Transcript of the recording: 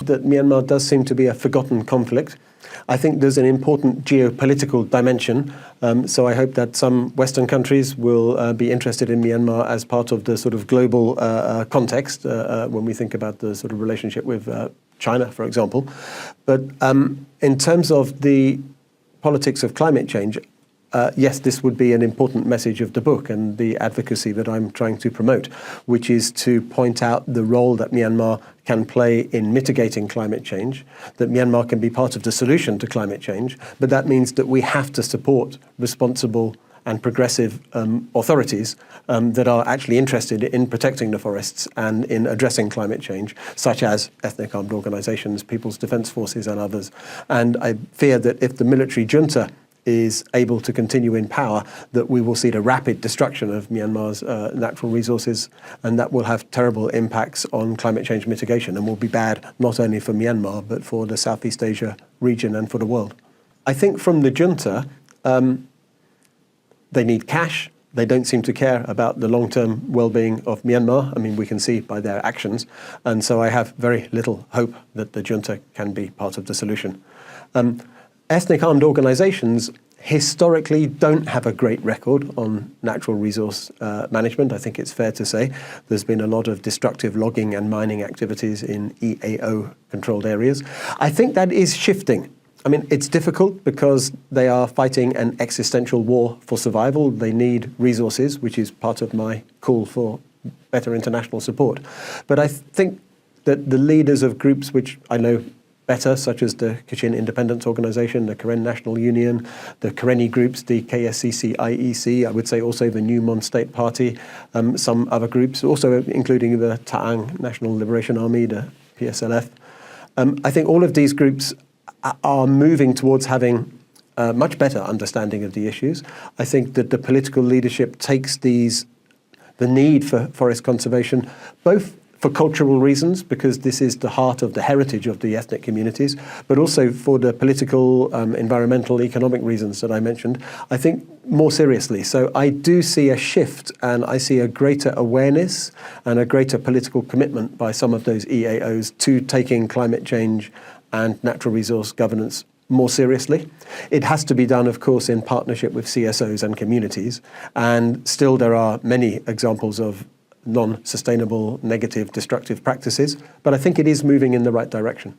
that Myanmar does seem to be a forgotten conflict. I think there's an important geopolitical dimension, so I hope that some Western countries will be interested in Myanmar as part of the sort of global context when we think about the sort of relationship with China, for example. But in terms of the politics of climate change, yes, this would be an important message of the book and the advocacy that I'm trying to promote, which is to point out the role that Myanmar can play in mitigating climate change, that Myanmar can be part of the solution to climate change, but that means that we have to support responsible and progressive authorities that are actually interested in protecting the forests and in addressing climate change, such as ethnic armed organizations, People's Defense Forces and others. And I fear that if the military junta is able to continue in power, that we will see the rapid destruction of Myanmar's natural resources, and that will have terrible impacts on climate change mitigation and will be bad not only for Myanmar, but for the Southeast Asia region and for the world. I think from the junta, they need cash. They don't seem to care about the long-term well-being of Myanmar. I mean, we can see by their actions. And so I have very little hope that the junta can be part of the solution. Ethnic armed organizations historically don't have a great record on natural resource management. I think it's fair to say there's been a lot of destructive logging and mining activities in EAO-controlled areas. I think that is shifting. I mean, it's difficult because they are fighting an existential war for survival. They need resources, which is part of my call for better international support. But I think that the leaders of groups which I know better, such as the Kachin Independence Organization, the Karen National Union, the Karenni groups, the KSCC IEC, I would say also the New Mon State Party, some other groups, also including the Ta'ang National Liberation Army, the PSLF. I think all of these groups are moving towards having a much better understanding of the issues. I think that the political leadership takes the need for forest conservation, both for cultural reasons, because this is the heart of the heritage of the ethnic communities, but also for the political, environmental, economic reasons that I mentioned, I think more seriously. So I do see a shift, and I see a greater awareness and a greater political commitment by some of those EAOs to taking climate change and natural resource governance more seriously. It has to be done, of course, in partnership with CSOs and communities, and still there are many examples of non-sustainable, negative, destructive practices, but I think it is moving in the right direction.